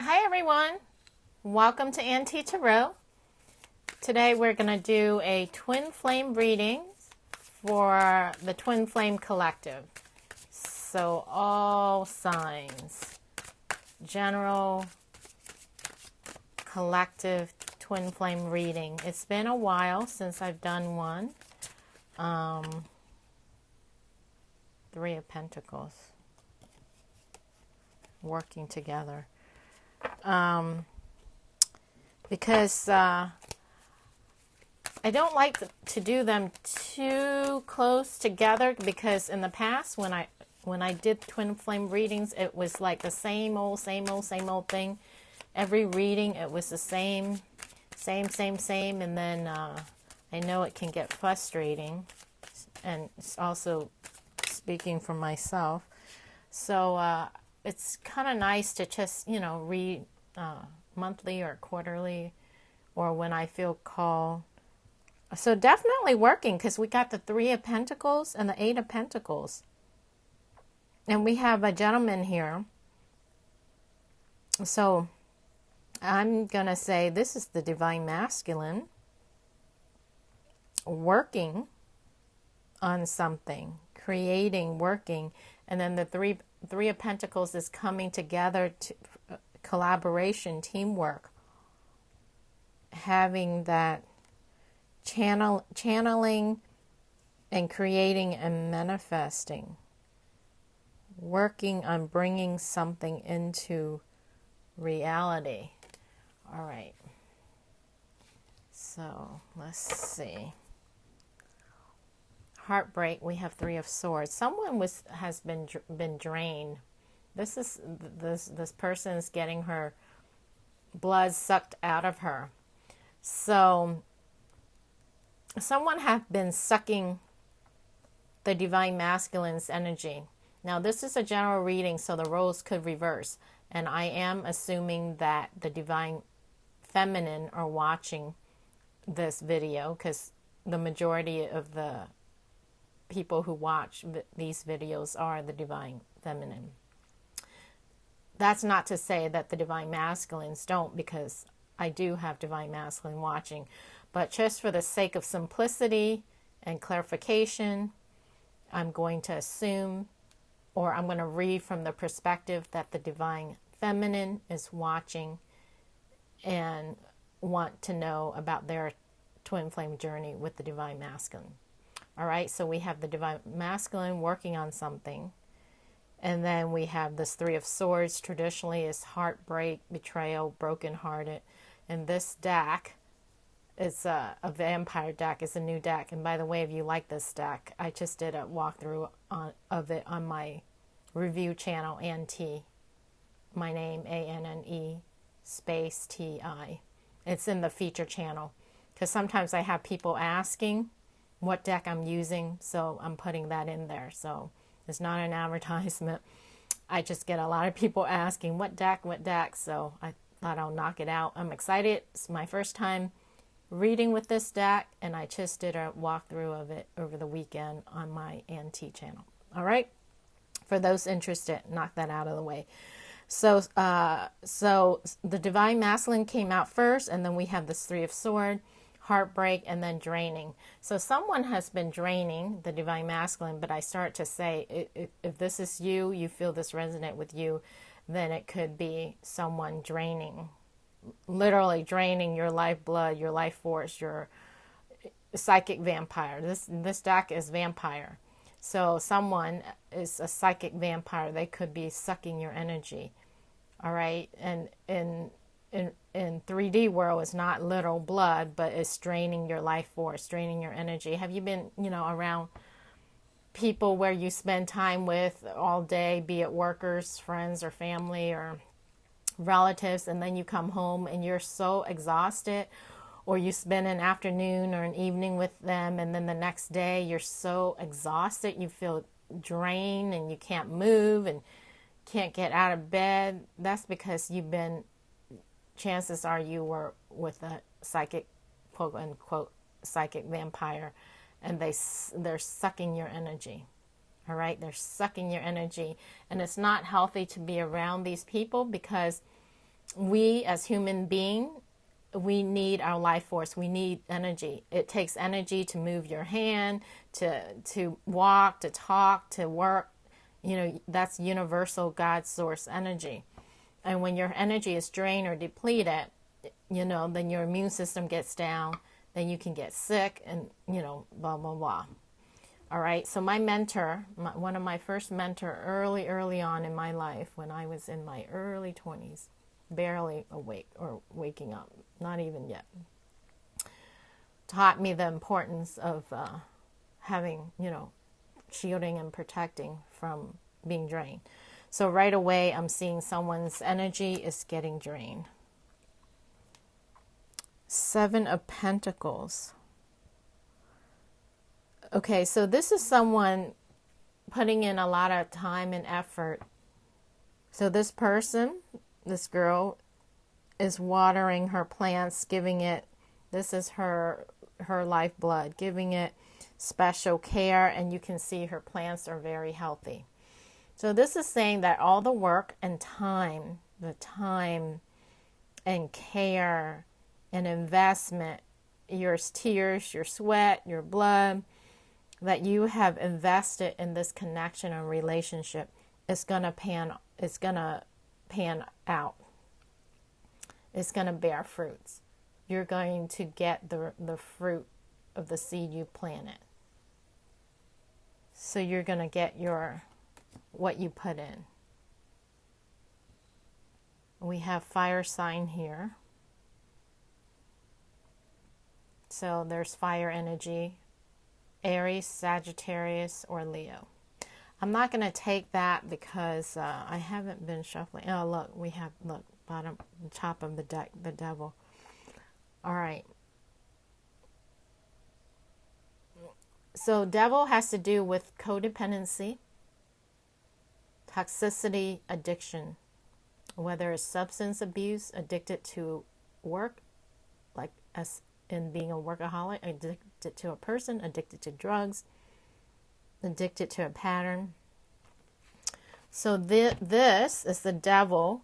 Hi everyone, welcome to Auntie Tarot. Today we're going to do a twin flame reading for the Twin Flame Collective. So all signs, general collective twin flame reading. It's been a while since I've done one. Three of Pentacles working together. Because I don't like to do them too close together, because in the past when I did twin flame readings, it was like the same old thing. Every reading it was the same, and then I know it can get frustrating, and it's also speaking for myself. So it's kind of nice to just, read monthly or quarterly, or when I feel called. So definitely working, because we got the Three of Pentacles and the Eight of Pentacles. And we have a gentleman here. So I'm going to say this is the Divine Masculine working on something, creating, working. And then the Three of Pentacles is coming together to collaboration, teamwork, having that channeling and creating and manifesting, working on bringing something into reality. All right. So let's see. Heartbreak, we have Three of Swords. Someone has been drained. This person is getting her blood sucked out of her. So someone has been sucking the Divine Masculine's energy. Now this is a general reading, so the roles could reverse, and I am assuming that the Divine Feminine are watching this video, because the majority of the people who watch these videos are the Divine Feminine. That's not to say that the Divine Masculines don't, because I do have Divine Masculine watching. But just for the sake of simplicity and clarification, I'm going to assume, or I'm going to read from the perspective that the Divine Feminine is watching and want to know about their twin flame journey with the Divine Masculine. All right, so we have the Divine Masculine working on something. And then we have this Three of Swords. Traditionally is heartbreak, betrayal, brokenhearted. And this deck is a vampire deck. It's a new deck. And by the way, if you like this deck, I just did a walkthrough of it on my review channel, Anne-T. My name, A-N-N-E, space T-I. It's in the feature channel. Because sometimes I have people asking what deck I'm using, so I'm putting that in there. So it's not an advertisement. I just get a lot of people asking, what deck? So I thought I'll knock it out. I'm excited. It's my first time reading with this deck, and I just did a walkthrough of it over the weekend on my Anti channel. All right? For those interested, knock that out of the way. So the Divine Masculine came out first, and then we have this Three of Swords, heartbreak, and then draining. So someone has been draining the Divine Masculine, but I start to say, if this is you, you feel this resonate with you, then it could be someone draining, literally draining your lifeblood, your life force, your psychic vampire. This deck is vampire. So someone is a psychic vampire. They could be sucking your energy. All right. And in 3D world, it's not literal blood, but it's draining your life force, draining your energy. Have you been, around people where you spend time with all day, be it workers, friends, or family, or relatives, and then you come home and you're so exhausted, or you spend an afternoon or an evening with them, and then the next day you're so exhausted, you feel drained, and you can't move and can't get out of bed? That's because chances are you were with a psychic, quote unquote, psychic vampire, and they're sucking your energy. All right, they're sucking your energy, and it's not healthy to be around these people, because we as human beings, we need our life force. We need energy. It takes energy to move your hand, to walk, to talk, to work. You know, that's universal God source energy. And when your energy is drained or depleted, you know, then your immune system gets down, then you can get sick and, you know, blah, blah, blah. All right. So my mentor, one of my first mentor early on in my life, when I was in my early 20s, barely awake or waking up, not even yet, taught me the importance of having, you know, shielding and protecting from being drained. So right away, I'm seeing someone's energy is getting drained. 7 of Pentacles. Okay, so this is someone putting in a lot of time and effort. So this person, this girl, is watering her plants, giving it, this is her lifeblood, giving it special care, and you can see her plants are very healthy. So this is saying that all the work and time, the time and care and investment, your tears, your sweat, your blood, that you have invested in this connection and relationship is going to pan out. It's going to bear fruits. You're going to get the fruit of the seed you planted. So you're going to get what you put in. We have fire sign here. So there's fire energy, Aries, Sagittarius, or Leo. I'm not going to take that because I haven't been shuffling. Oh, look, we have, look, bottom, top of the deck, the devil. All right. So devil has to do with codependency, toxicity, addiction, whether it's substance abuse, addicted to work, like as in being a workaholic, addicted to a person, addicted to drugs, addicted to a pattern. So this is the devil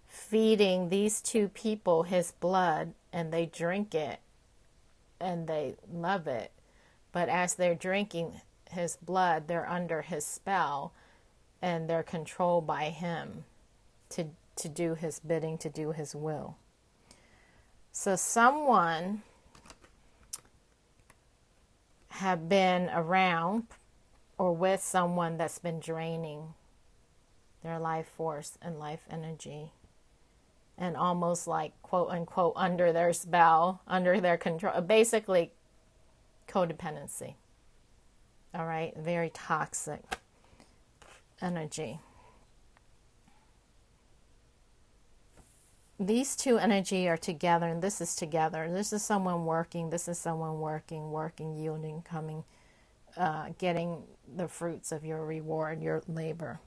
feeding these two people his blood, and they drink it and they love it. But as they're drinking his blood, they're under his spell and they're controlled by him to do his bidding, to do his will. So someone have been around or with someone that's been draining their life force and life energy, and almost like, quote unquote, under their spell, under their control, basically codependency. All right, very toxic energy. These two energy are together, and this is together. This is someone working, this is someone working, yielding, coming, getting the fruits of your reward, your labor.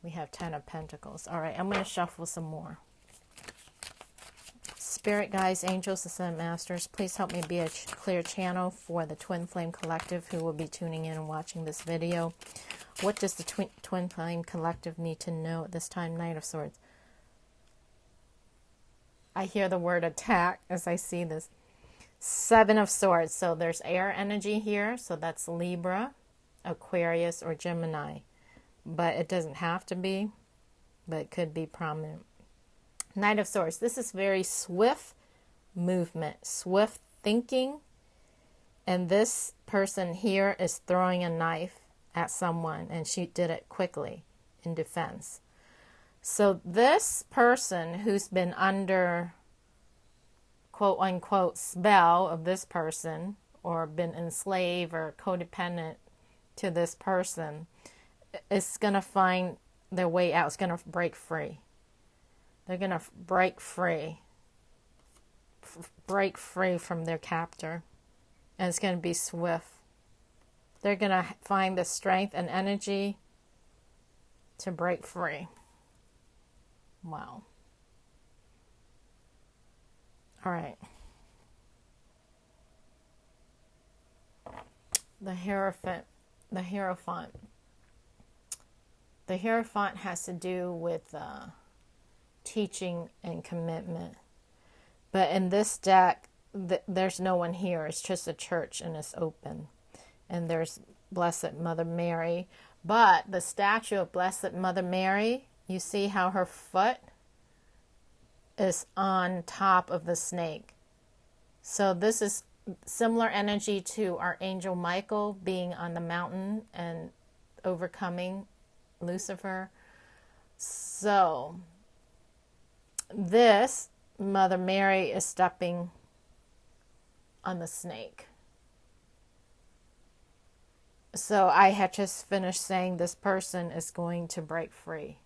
We have 10 of Pentacles. All right, I'm going to shuffle some more. Spirit guides, angels, ascended masters, please help me be a clear channel for the Twin Flame Collective who will be tuning in and watching this video. What does the Twin Flame Collective need to know at this time? Knight of Swords. I hear the word attack as I see this. 7 of Swords. So there's air energy here. So that's Libra, Aquarius, or Gemini. But it doesn't have to be, but it could be prominent. Knight of Swords. This is very swift movement, swift thinking. And this person here is throwing a knife at someone, and she did it quickly in defense. So this person who's been under, quote unquote, spell of this person, or been enslaved or codependent to this person, is going to find their way out. It's going to break free. They're going to break free from their captor. And it's going to be swift. They're going to find the strength and energy to break free. Wow. All right. The Hierophant. The Hierophant. The Hierophant has to do with teaching and commitment. But in this deck, there's no one here. It's just a church and it's open. And there's Blessed Mother Mary. But the statue of Blessed Mother Mary, you see how her foot is on top of the snake. So this is similar energy to our angel Michael being on the mountain and overcoming Lucifer. So this Mother Mary is stepping on the snake. So I had just finished saying this person is going to break free,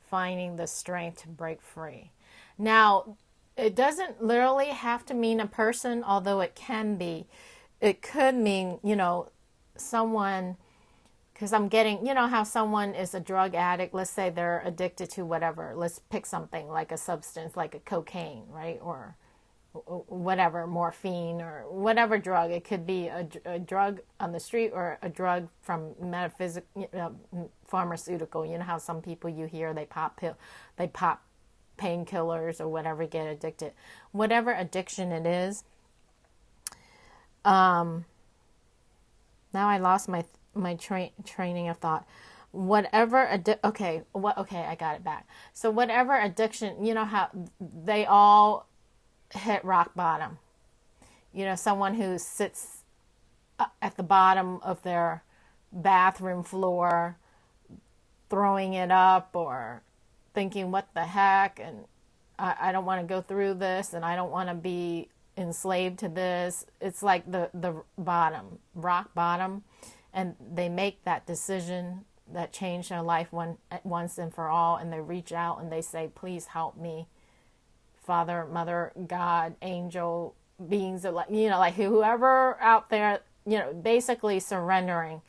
finding the strength to break free. Now, it doesn't literally have to mean a person, although it can be. It could mean, someone, because I'm getting, how someone is a drug addict. Let's say they're addicted to whatever. Let's pick something like a substance, like a cocaine, right? Or whatever, morphine or whatever drug. It could be a drug on the street or a drug from pharmaceutical. You know how some people you hear they pop painkillers or whatever, get addicted. Whatever addiction it is. Now I lost my training of thought. Okay, I got it back. So whatever addiction, how they all hit rock bottom. Someone who sits at the bottom of their bathroom floor, throwing it up or thinking, what the heck, and I don't want to go through this, and I don't want to be enslaved to this. It's like the bottom, rock bottom, and they make that decision that changed their life once and for all, and they reach out and they say, please help me. Father, Mother, God, angel, beings, like whoever out there, basically surrendering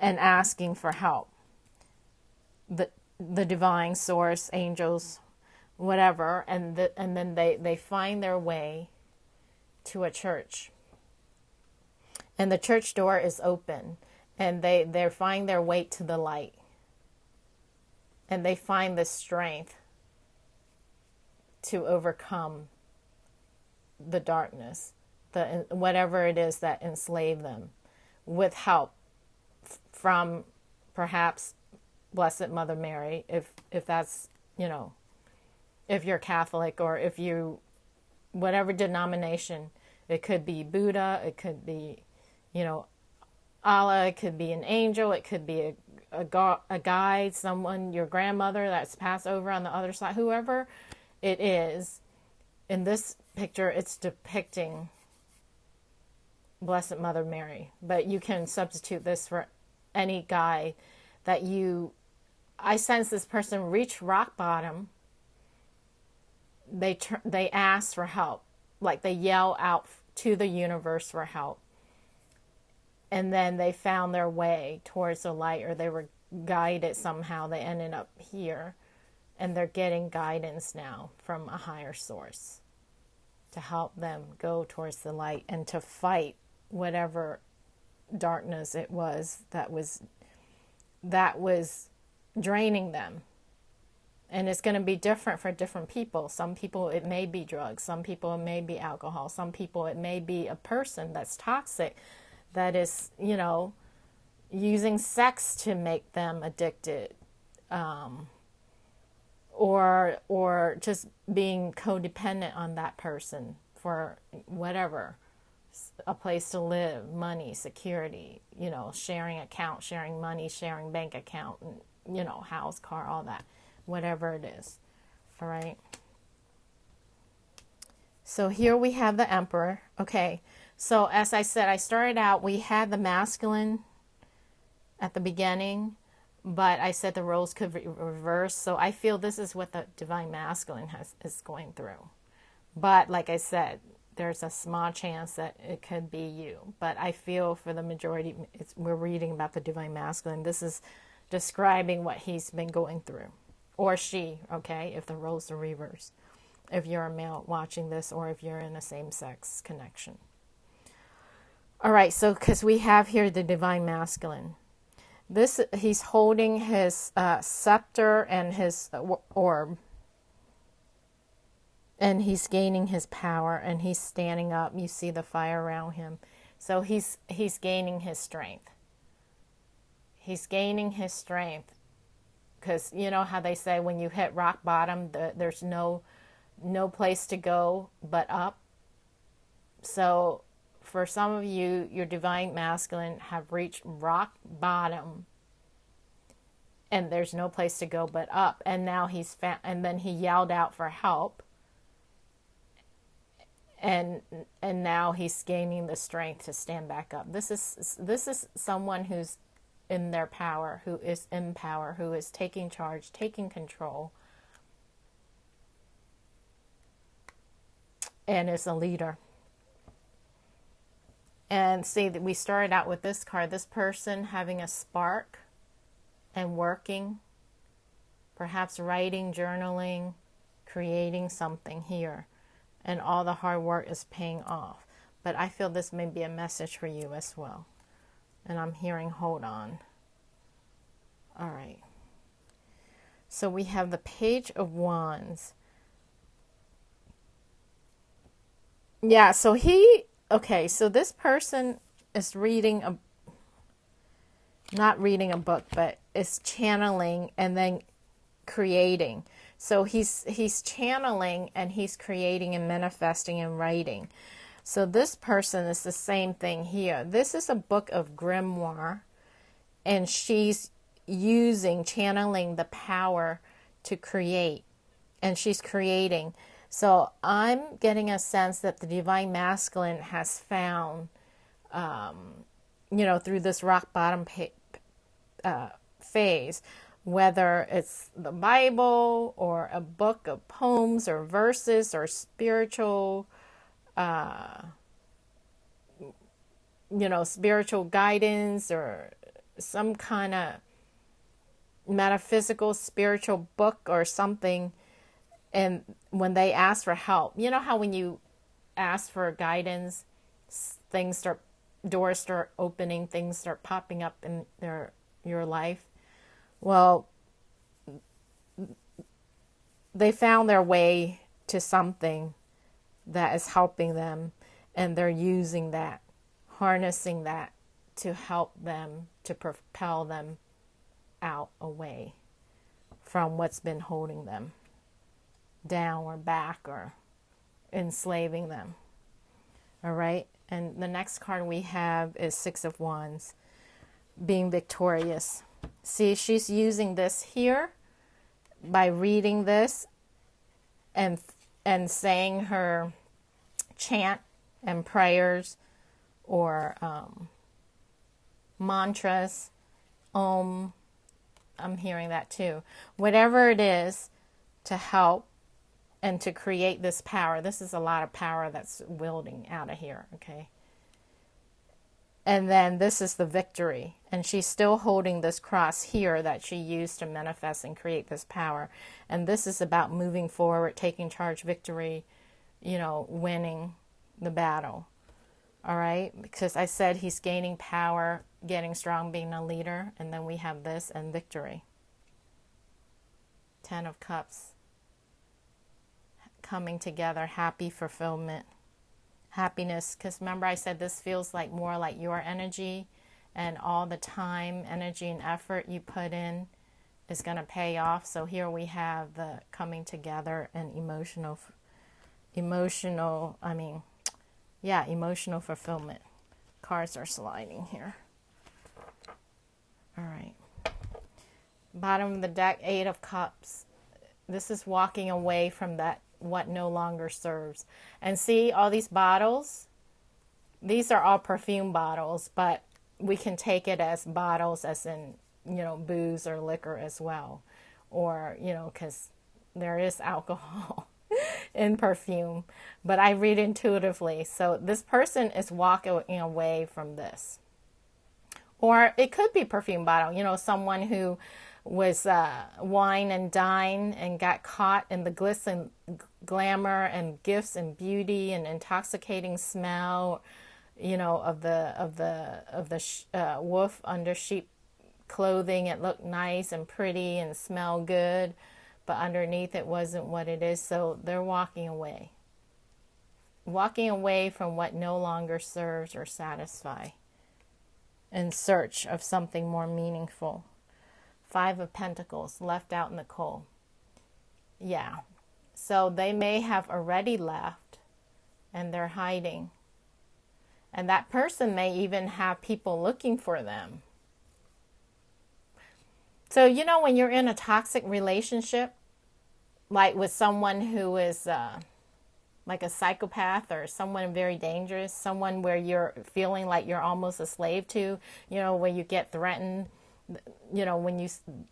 and asking for help. The divine source, angels, whatever, and then they find their way to a church. And the church door is open, and they find their way to the light. And they find the strength to overcome the darkness, whatever it is that enslaved them, with help from perhaps Blessed Mother Mary, if that's, if you're Catholic, or if you, whatever denomination, it could be Buddha, it could be, Allah, it could be an angel, it could be a guide, someone, your grandmother that's passed over on the other side, whoever it is. In this picture, it's depicting Blessed Mother Mary, but you can substitute this for any guy that I sense this person reach rock bottom. They ask for help, like they yell out to the universe for help, and then they found their way towards the light, or they were guided somehow. They ended up here. And they're getting guidance now from a higher source to help them go towards the light and to fight whatever darkness it was that was draining them. And it's going to be different for different people. Some people, it may be drugs. Some people, it may be alcohol. Some people, it may be a person that's toxic, that is, using sex to make them addicted. Or just being codependent on that person for whatever, a place to live, money, security, sharing account, sharing money, sharing bank account, and, house, car, all that, whatever it is. All right. So here we have the Emperor. Okay. So as I said, I started out, we had the masculine at the beginning, but I said the roles could reverse. So I feel this is what the divine masculine is going through. But like I said, there's a small chance that it could be you. But I feel for the majority, we're reading about the divine masculine. This is describing what he's been going through. Or she, okay, if the roles are reversed. If you're a male watching this, or if you're in a same-sex connection. All right, so because we have here the divine masculine. This, he's holding his scepter and his orb, and he's gaining his power, and he's standing up. You see the fire around him. So he's gaining his strength. He's gaining his strength, because you know how they say when you hit rock bottom, there's no place to go but up. So for some of you, your divine masculine have reached rock bottom, and there's no place to go but up. And now and then he yelled out for help, and now he's gaining the strength to stand back up. This is someone who's in their power, who is in power, who is taking charge, taking control, and is a leader. And see that we started out with this card, this person having a spark and working, perhaps writing, journaling, creating something here. And all the hard work is paying off. But I feel this may be a message for you as well. And I'm hearing, hold on. All right. So we have the Page of Wands. Yeah, so okay, so this person is not reading a book, but is channeling and then creating. So he's channeling and he's creating and manifesting and writing. So this person is the same thing here. This is a book of grimoire, and she's channeling the power to create, and she's creating. So I'm getting a sense that the divine masculine has found, through this rock bottom phase, whether it's the Bible or a book of poems or verses or spiritual, spiritual guidance or some kind of metaphysical spiritual book or something. And when they ask for help, you know how when you ask for guidance, doors start opening, things start popping up in your life. Well, they found their way to something that is helping them, and they're using that, harnessing that to help them, to propel them out, away from what's been holding them down or back or enslaving them. All right. And the next card we have is Six of Wands, being victorious. See, she's using this here by reading this and saying her chant and prayers or mantras. I'm hearing that too. Whatever it is to help and to create this power. This is a lot of power that's wielding out of here, okay? And then this is the victory. And she's still holding this cross here that she used to manifest and create this power. And this is about moving forward, taking charge, victory, winning the battle. All right? Because I said he's gaining power, getting strong, being a leader. And then we have this and victory. 10 of Cups. Coming together, happy fulfillment, happiness. Because remember I said this feels like more like your energy, and all the time, energy, and effort you put in is going to pay off. So here we have the coming together and emotional fulfillment. Cards are sliding here. All right. Bottom of the deck, 8 of Cups. This is walking away from that what no longer serves. And see all these bottles? These are all perfume bottles, but we can take it as bottles as in, booze or liquor as well. Or, because there is alcohol in perfume. But I read intuitively. So this person is walking away from this. Or it could be perfume bottle. Someone who was wine and dine and got caught in the glitz and glamour and gifts and beauty and intoxicating smell, of the wolf under sheep clothing. It looked nice and pretty and smelled good, but underneath it wasn't what it is. So they're walking away. Walking away from what no longer serves or satisfies, in search of something more meaningful. Five of Pentacles, left out in the cold. Yeah. So they may have already left and they're hiding. And that person may even have people looking for them. So, you know, when you're in a toxic relationship, like with someone who is like a psychopath or someone very dangerous, someone where you're feeling like you're almost a slave to, you know, where you get threatened, you know,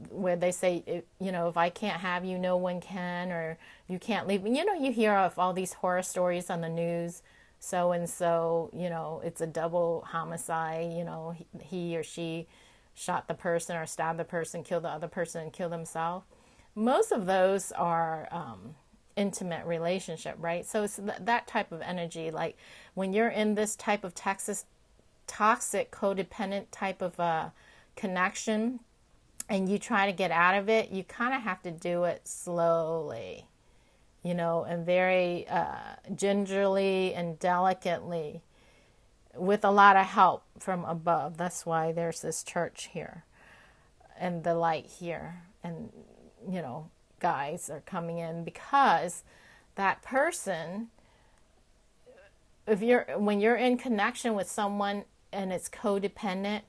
where they say, you know, if I can't have you, no one can, or you can't leave me. You know, you hear of all these horror stories on the news, so and so, you know, it's a double homicide, you know, he or she shot the person or stabbed the person, killed the other person, and killed himself. Most of those are intimate relationship, right? So it's that type of energy. Like when you're in this type of toxic, codependent type of connection and you try to get out of it, you kind of have to do it slowly, you know, and very gingerly and delicately, with a lot of help from above. That's why there's this church here and the light here, and, you know, guys are coming in, because that person, when you're in connection with someone and it's codependent,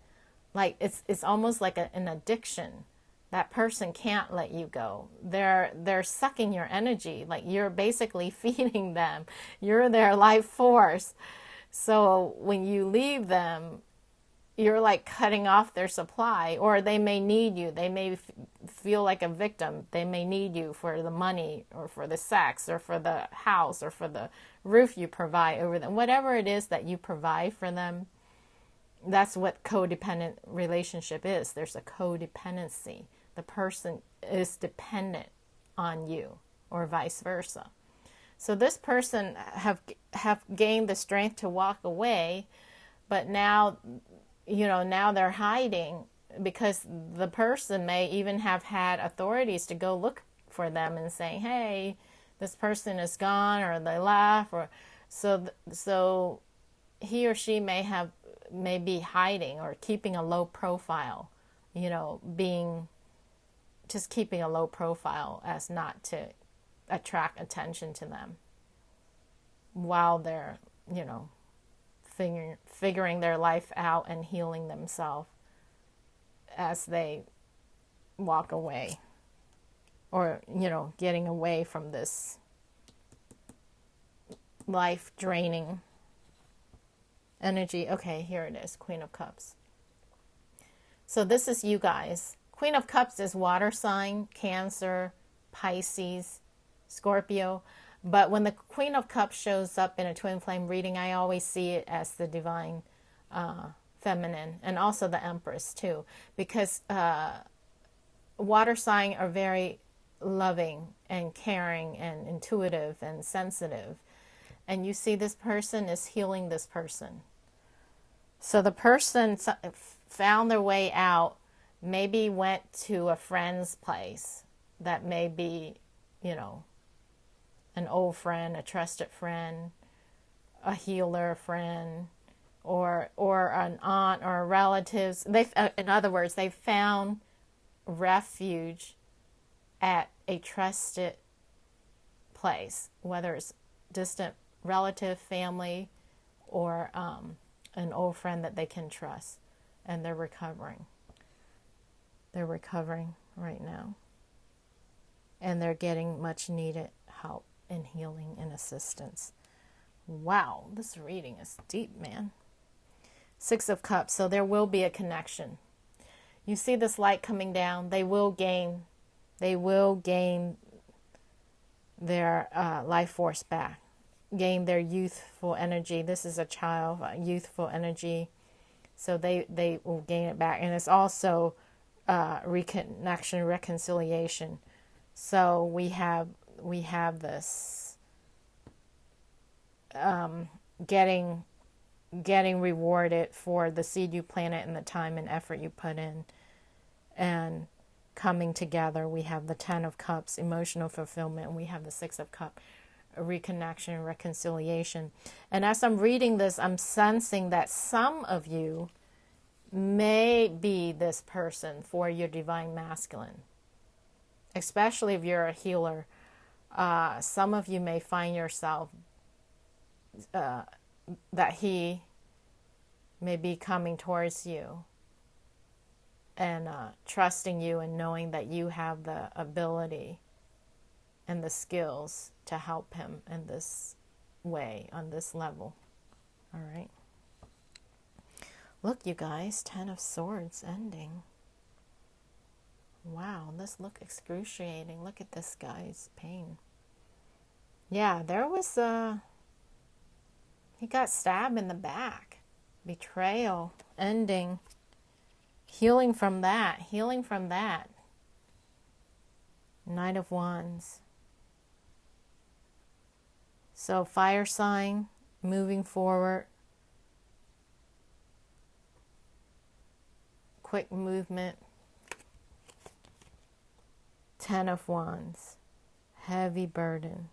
like it's almost like an addiction. That person can't let you go. They're sucking your energy. Like you're basically feeding them. You're their life force. So when you leave them, you're like cutting off their supply, or they may need you. They may feel like a victim. They may need you for the money or for the sex or for the house or for the roof you provide over them. Whatever it is that you provide for them, that's what codependent relationship is. There's a codependency. The person is dependent on you, or vice versa. So this person have gained the strength to walk away, but now, you know, now they're hiding, because the person may even have had authorities to go look for them and say, hey, this person is gone, or they left, or so he or she may be hiding or keeping a low profile, you know, just keeping a low profile as not to attract attention to them while they're, you know, figuring their life out and healing themselves as they walk away, or, you know, getting away from this life draining energy. Okay, here it is, Queen of Cups. So this is you guys. Queen of Cups is water sign, Cancer, Pisces, Scorpio. But when the Queen of Cups shows up in a twin flame reading, I always see it as the divine feminine, and also the Empress too, because water sign are very loving and caring and intuitive and sensitive. And you see this person is healing this person. So the person found their way out, maybe went to a friend's place that may be, you know, an old friend, a trusted friend, a healer friend, or an aunt or a relatives. In other words, they found refuge at a trusted place, whether it's distant relative, family, or an old friend that they can trust, and they're recovering. They're recovering right now, and they're getting much needed help and healing and assistance. Wow, this reading is deep, man. Six of Cups, so there will be a connection. You see this light coming down. They will gain their life force back, gain their youthful energy. This is a child, youthful energy, so they will gain it back. And it's also reconnection, reconciliation. So we have this getting rewarded for the seed you planted and the time and effort you put in, and coming together. We have the 10 of Cups, emotional fulfillment, and we have the 6 of Cups, reconnection, reconciliation. And as I'm reading this, I'm sensing that some of you may be this person for your divine masculine, especially if you're a healer. Some of you may find yourself that he may be coming towards you and trusting you and knowing that you have the ability and the skills to help him in this way, on this level. All right. Look, you guys, 10 of Swords ending. Wow, this look excruciating. Look at this guy's pain. Yeah, there was he got stabbed in the back. Betrayal, ending. Healing from that. Healing from that. Knight of Wands. So fire sign, moving forward. Quick movement. 10 of Wands. Heavy burden.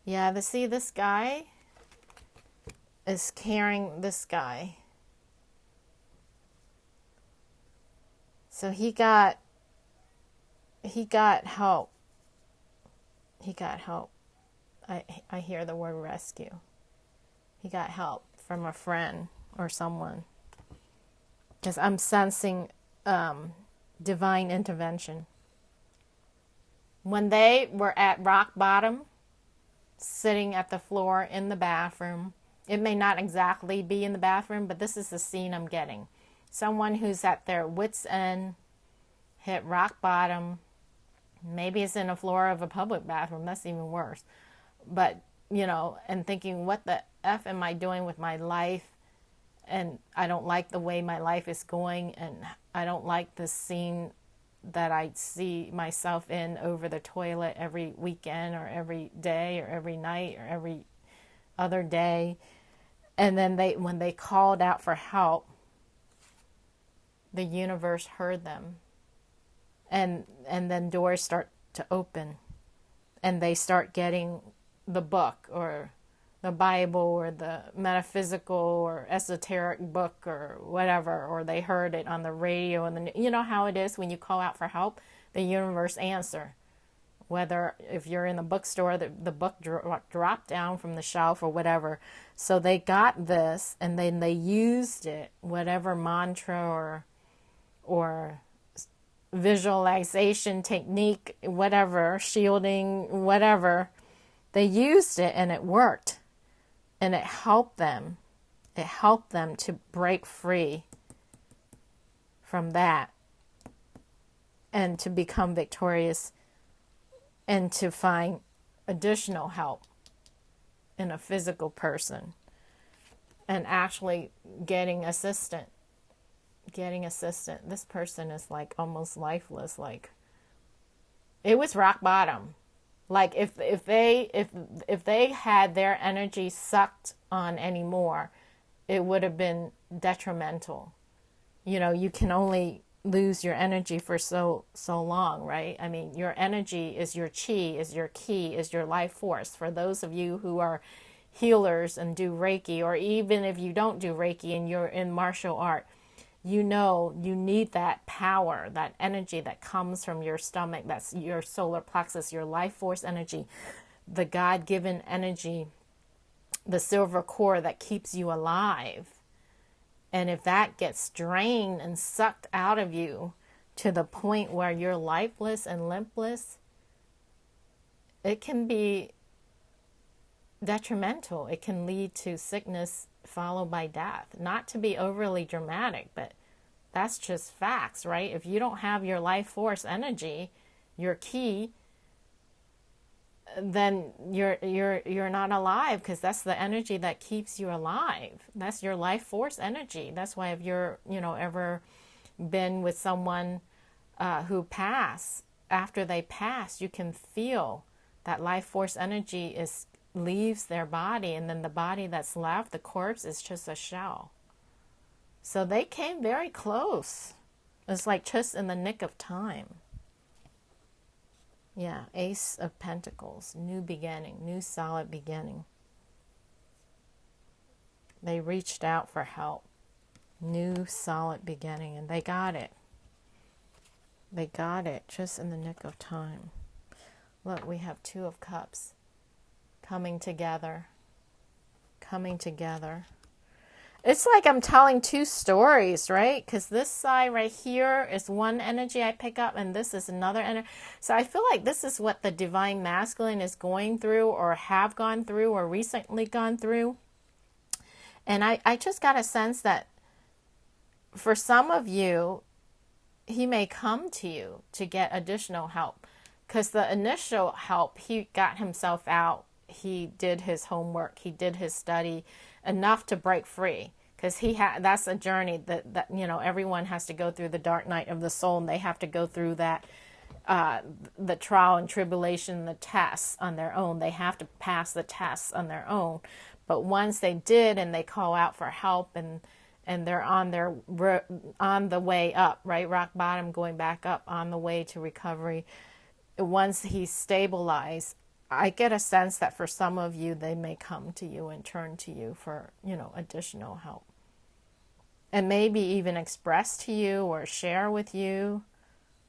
Yeah, see, this guy is carrying this guy. So he got help. He got help. I hear the word rescue. He got help from a friend or someone. Because I'm sensing divine intervention. When they were at rock bottom, sitting at the floor in the bathroom, it may not exactly be in the bathroom, but this is the scene I'm getting. Someone who's at their wit's end, hit rock bottom. Maybe it's in the floor of a public bathroom. That's even worse. But, and thinking, what the F am I doing with my life? And I don't like the way my life is going. And I don't like this scene that I see myself in over the toilet every weekend or every day or every night or every other day. And then when they called out for help, the universe heard them. And then doors start to open and they start getting the book or the Bible or the metaphysical or esoteric book or whatever, or they heard it on the radio. And you know how it is when you call out for help, the universe answer. Whether if you're in the bookstore, the book dropped down from the shelf or whatever. So they got this and then they used it, whatever mantra or visualization technique, whatever, shielding, whatever, they used it and it worked. And it helped them. It helped them to break free from that and to become victorious and to find additional help in a physical person and actually getting assistance. This person is like almost lifeless. Like it was rock bottom. Like if they had their energy sucked on anymore, it would have been detrimental. You can only lose your energy for so long, right? I mean, your energy is your chi, is your ki, is your life force. For those of you who are healers and do Reiki, or even if you don't do Reiki and you're in martial art, you need that power, that energy that comes from your stomach. That's your solar plexus, your life force energy, the God-given energy, the silver core that keeps you alive. And if that gets drained and sucked out of you to the point where you're lifeless and limpless, it can be detrimental. It can lead to sickness followed by death. Not to be overly dramatic, but that's just facts, right? If you don't have your life force energy, your ki, then you're not alive, because that's the energy that keeps you alive. That's your life force energy. That's why if you're ever been with someone who passed, after they pass, you can feel that life force energy leaves their body, and then the body that's left, the corpse, is just a shell. So they came very close. It's like just in the nick of time. Yeah, Ace of Pentacles, new beginning, new solid beginning. They reached out for help. New solid beginning, and they got it. They got it just in the nick of time. Look, we have Two of Cups coming together. Coming together. It's like I'm telling two stories, right? Because this side right here is one energy I pick up, and this is another energy. So I feel like this is what the divine masculine is going through, or have gone through, or recently gone through. And I just got a sense that for some of you, he may come to you to get additional help. Because the initial help, he got himself out. He did his homework. He did his study enough to break free. Because that's a journey that you know, everyone has to go through the dark night of the soul, and they have to go through that, the trial and tribulation, the tests on their own. They have to pass the tests on their own. But once they did, and they call out for help, and they're on the way up, right? Rock bottom, going back up, on the way to recovery. Once he's stabilized, I get a sense that for some of you, they may come to you and turn to you for, you know, additional help. And maybe even express to you, or share with you,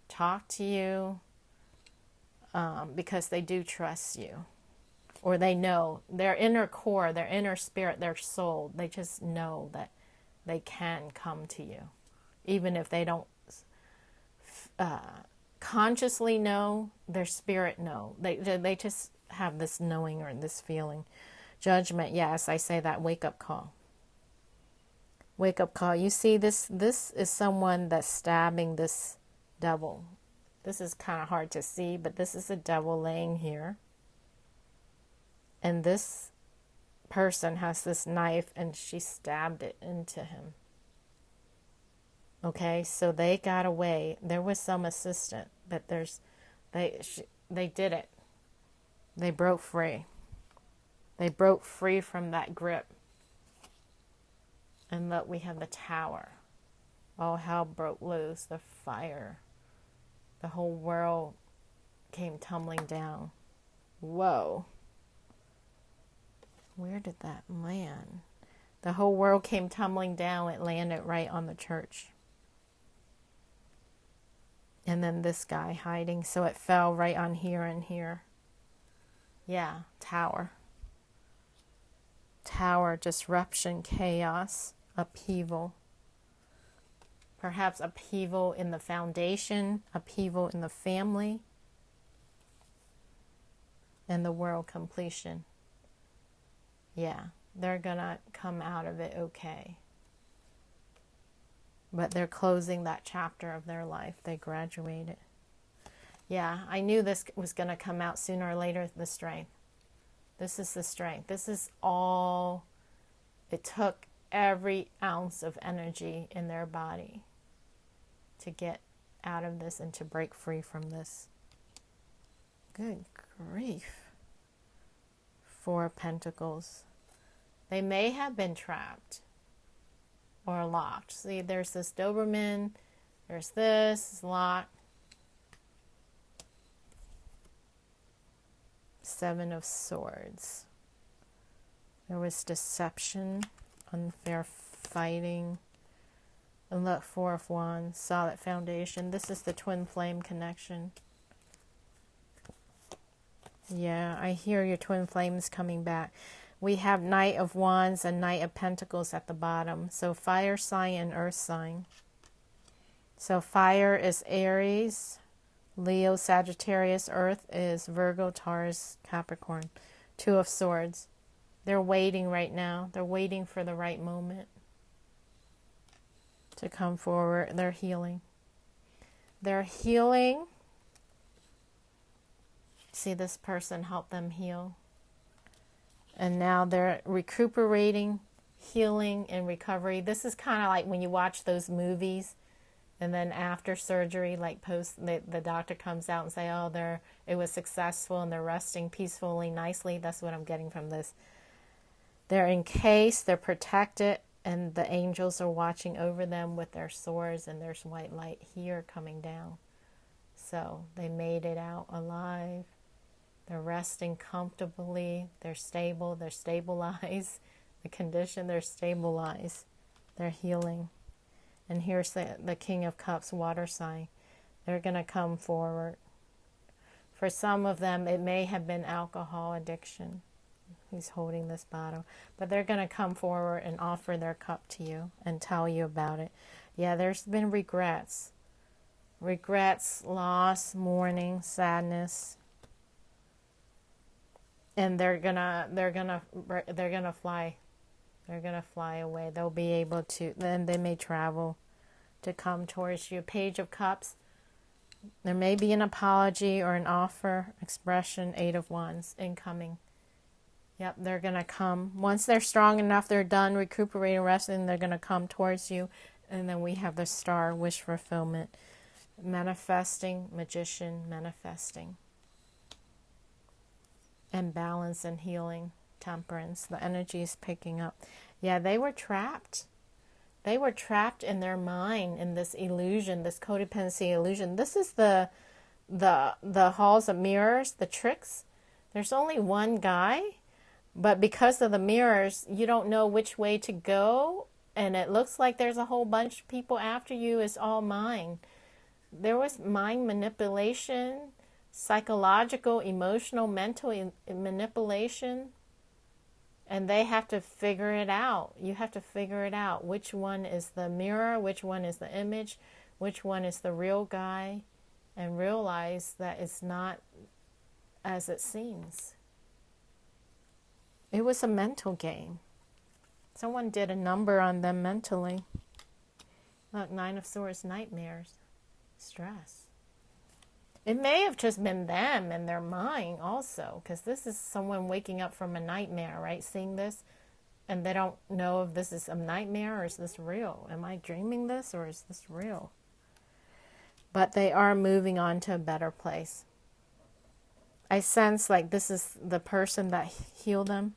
talk to you, because they do trust you. Or they know their inner core, their inner spirit, their soul, they just know that they can come to you. Even if they don't consciously know, their spirit know. They just have this knowing, or this feeling. Judgment, yes, I say that. Wake up call. Wake up call. You see, this is someone that's stabbing this devil. This is kind of hard to see, but this is a devil laying here. And this person has this knife, and she stabbed it into him. Okay, so they got away. There was some assistant, but they did it. They broke free. They broke free from that grip. And look, we have the Tower. All hell broke loose. The fire. The whole world came tumbling down. Whoa. Where did that land? The whole world came tumbling down. It landed right on the church. And then this guy hiding. So it fell right on here and here. Yeah, Tower. Tower, disruption, chaos, upheaval. Perhaps upheaval in the foundation, upheaval in the family, and the world completion. Yeah, they're going to come out of it okay. But they're closing that chapter of their life. They graduated. Yeah, I knew this was going to come out sooner or later, the strength. This is the strength. This is all, it took every ounce of energy in their body to get out of this and to break free from this. Good grief. Four of Pentacles. They may have been trapped or locked. See, there's this Doberman. There's this locked. Seven of Swords. There was deception, unfair fighting. And look, Four of Wands, solid foundation. This is the twin flame connection. Yeah, I hear your twin flames coming back. We have Knight of Wands and Knight of Pentacles at the bottom. So fire sign and earth sign. So fire is Aries, Leo, Sagittarius. Earth is Virgo, Taurus, Capricorn. Two of Swords. They're waiting right now. They're waiting for the right moment to come forward. They're healing. They're healing. See, this person helped them heal. And now they're recuperating, healing, and recovery. This is kind of like when you watch those movies, and then after surgery, like the doctor comes out and say, oh, it was successful, and they're resting peacefully, nicely. That's what I'm getting from this. They're encased, they're protected, And the angels are watching over them with their swords, and there's white light here coming down. So they made it out alive. They're resting comfortably. They're stable. They're stabilized. The condition, they're stabilized. They're healing. And here's the King of Cups, water sign. They're going to come forward. For some of them, it may have been alcohol addiction. He's holding this bottle. But they're going to come forward and offer their cup to you and tell you about it. Yeah, there's been regrets. Regrets, loss, mourning, sadness. And they're gonna fly. They're gonna fly away. They'll be able to. Then they may travel to come towards you. Page of Cups. There may be an apology or an offer, expression. 8 of Wands incoming. Yep, they're gonna come. Once they're strong enough, they're done recuperating, resting. They're gonna come towards you. And then we have the Star, wish fulfillment, manifesting, Magician, manifesting. And balance and healing, Temperance. The energy is picking up. Yeah, they were trapped. They were trapped in their mind in this illusion, this codependency illusion. This is the halls of mirrors, the tricks. There's only one guy, but because of the mirrors, you don't know which way to go, and it looks like there's a whole bunch of people after you. It's all mind. There was mind manipulation, psychological, emotional, mental manipulation, and they have to figure it out. You have to figure it out. Which one is the mirror? Which one is the image? Which one is the real guy? And realize that it's not as it seems. It was a mental game. Someone did a number on them mentally. Look, 9 of Swords, nightmares, stress. It may have just been them and their mind also, because this is someone waking up from a nightmare, right? Seeing this, and they don't know if this is a nightmare or is this real. Am I dreaming this or is this real? But they are moving on to a better place. I sense like this is the person that healed them.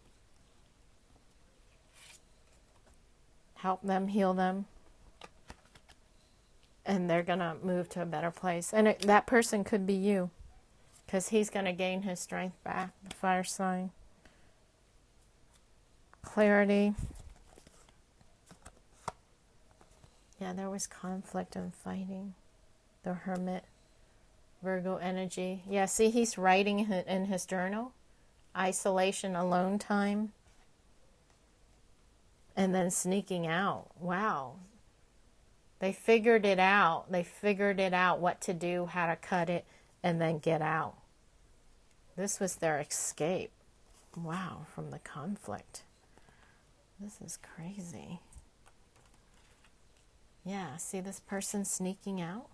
Help them, heal them. And they're going to move to a better place. And that person could be you. Because he's going to gain his strength back. The fire sign. Clarity. Yeah, there was conflict and fighting. The Hermit. Virgo energy. Yeah, see, he's writing in his journal. Isolation, alone time. And then sneaking out. Wow. They figured it out. They figured it out what to do, how to cut it, and then get out. This was their escape. Wow, from the conflict. This is crazy. Yeah, see this person sneaking out?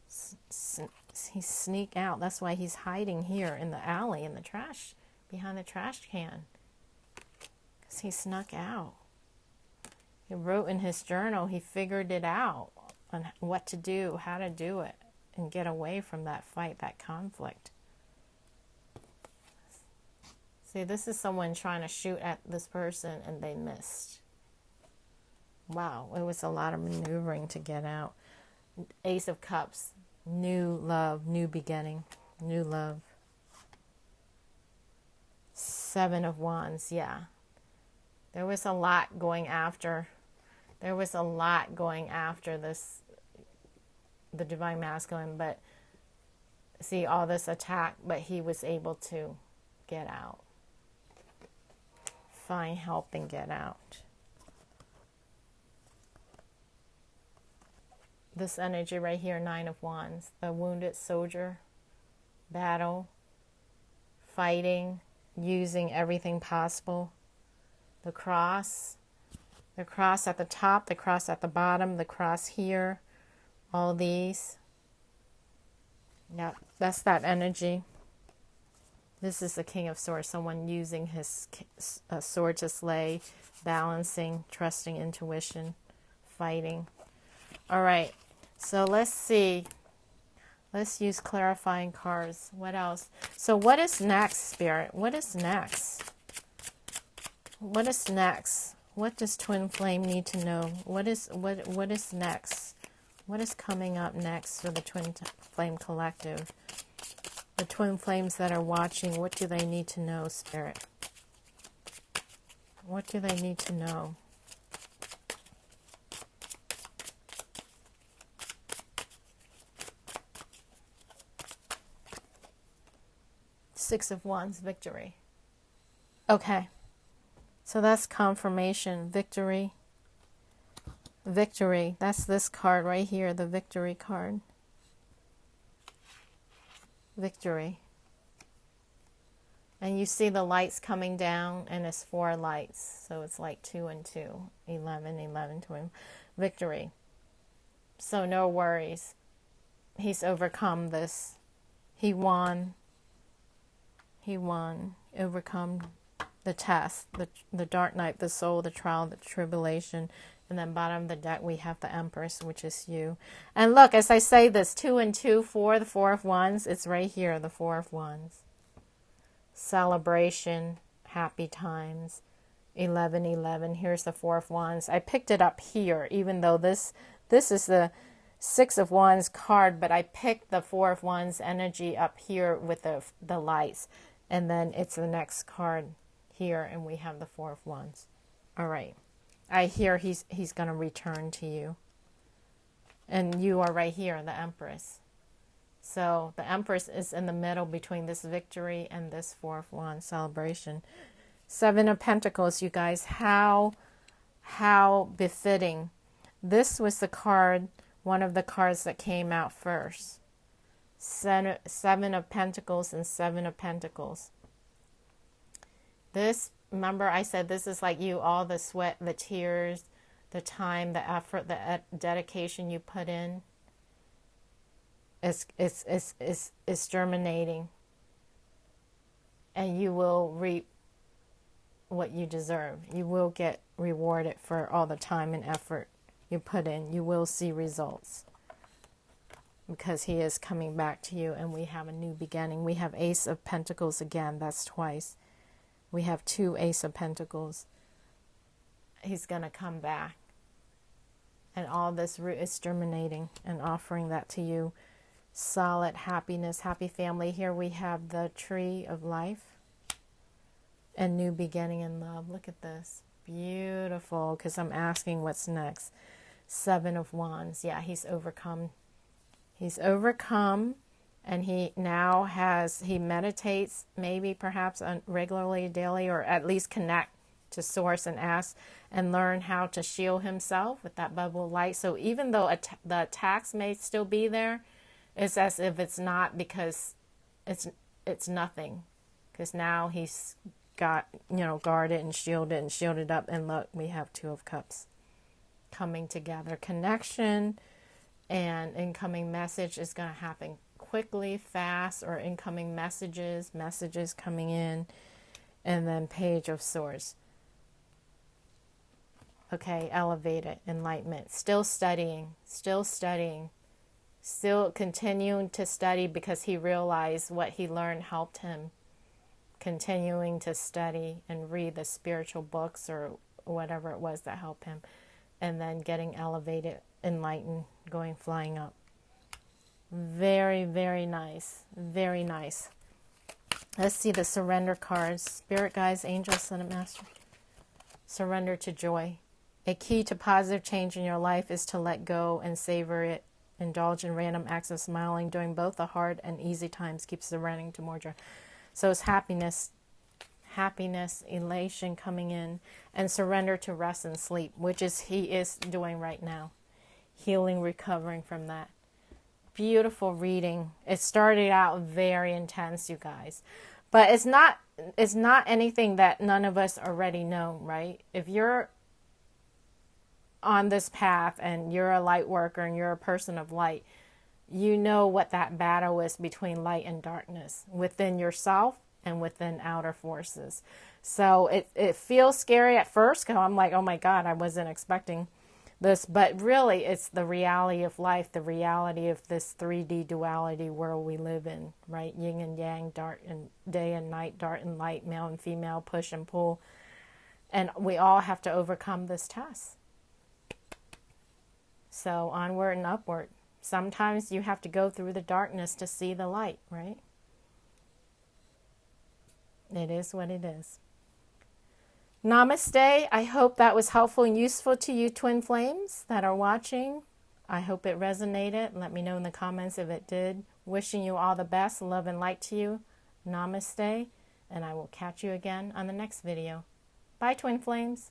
He's sneak out. That's why he's hiding here in the alley, in the trash, behind the trash can. Because he snuck out. He wrote in his journal, he figured it out on what to do, how to do it, and get away from that fight, that conflict. See, this is someone trying to shoot at this person and they missed. Wow, it was a lot of maneuvering to get out. Ace of Cups, new love, new beginning, new love. 7 of Wands, yeah. There was a lot going after. There was a lot going after this, the Divine Masculine, but see all this attack, but he was able to get out. Find help and get out. This energy right here, 9 of Wands, the wounded soldier, battle, fighting, using everything possible. The cross at the top, the cross at the bottom, the cross here, all these. Yeah, that's that energy. This is the King of Swords, someone using his sword to slay, balancing, trusting intuition, fighting. All right, so let's see. Let's use clarifying cards. What else? So what is next, Spirit? What is next? What is next? What does Twin Flame need to know? What is next? What is coming up next for the Twin Flame Collective? The Twin Flames that are watching, what do they need to know, Spirit? What do they need to know? Six of Wands, victory. Okay. So that's confirmation, victory. Victory. That's this card right here, the victory card. Victory. And you see the lights coming down, and it's 4 lights. So it's like 2 and 2. 11, 11, 20. Victory. So no worries. He's overcome this. He won. He won. Overcome the test, the dark night, the soul, the trial, the tribulation. And then bottom of the deck, we have the Empress, which is you. And look, as I say this, 2 and 2, 4, the 4 of Wands, it's right here, the 4 of Wands. Celebration, happy times, 11, 11. Here's the 4 of Wands. I picked it up here, even though this is the 6 of Wands card, but I picked the 4 of Wands energy up here with the lights. And then it's the next card here, and we have the 4 of Wands. All right. I hear he's going to return to you. And you are right here, the Empress. So the Empress is in the middle between this victory and this 4 of Wands celebration. 7 of Pentacles, you guys. How befitting. This was the card, one of the cards that came out first. 7 of Pentacles and 7 of Pentacles. This, remember I said this is like you, all the sweat, the tears, the time, the effort, the dedication you put in. It's germinating. And you will reap what you deserve. You will get rewarded for all the time and effort you put in. You will see results. Because he is coming back to you, and we have a new beginning. We have Ace of Pentacles again. That's twice. We have 2 Ace of Pentacles. He's going to come back. And all this root is germinating and offering that to you. Solid happiness, happy family. Here we have the Tree of Life and new beginning in love. Look at this. Beautiful, because I'm asking what's next. 7 of Wands. Yeah, he's overcome. He's overcome, and he now he meditates, maybe perhaps regularly, daily, or at least connect to source and ask and learn how to shield himself with that bubble of light. So even though the attacks may still be there, it's as if it's not, because it's nothing. Because now he's got, guarded and shielded up. And look, we have 2 of Cups coming together. Connection and incoming message is going to happen quickly, fast, or incoming messages coming in. And then Page of Swords. Okay, elevated, enlightenment. Still studying, still continuing to study, because he realized what he learned helped him. Continuing to study and read the spiritual books or whatever it was that helped him. And then getting elevated, enlightened, going flying up. Very, very nice. Very nice. Let's see the surrender cards. Spirit guides, angels, Son Master. Surrender to joy. A key to positive change in your life is to let go and savor it. Indulge in random acts of smiling during both the hard and easy times. Keep surrendering to more joy. So it's happiness, elation coming in, and surrender to rest and sleep, which he is doing right now. Healing, recovering from that. Beautiful reading. It started out very intense, you guys. But it's not anything that none of us already know, right? If you're on this path and you're a light worker and you're a person of light, you know what that battle is between light and darkness within yourself and within outer forces. So it feels scary at first, because I'm like, oh my God, I wasn't expecting this. But really, it's the reality of life, the reality of this 3D duality world we live in, right? Yin and yang, dark and day and night, dark and light, male and female, push and pull. And we all have to overcome this test. So onward and upward. Sometimes you have to go through the darkness to see the light, right? It is what it is. Namaste. I hope that was helpful and useful to you, Twin Flames, that are watching. I hope it resonated. Let me know in the comments if it did. Wishing you all the best. Love and light to you. Namaste. And I will catch you again on the next video. Bye, Twin Flames.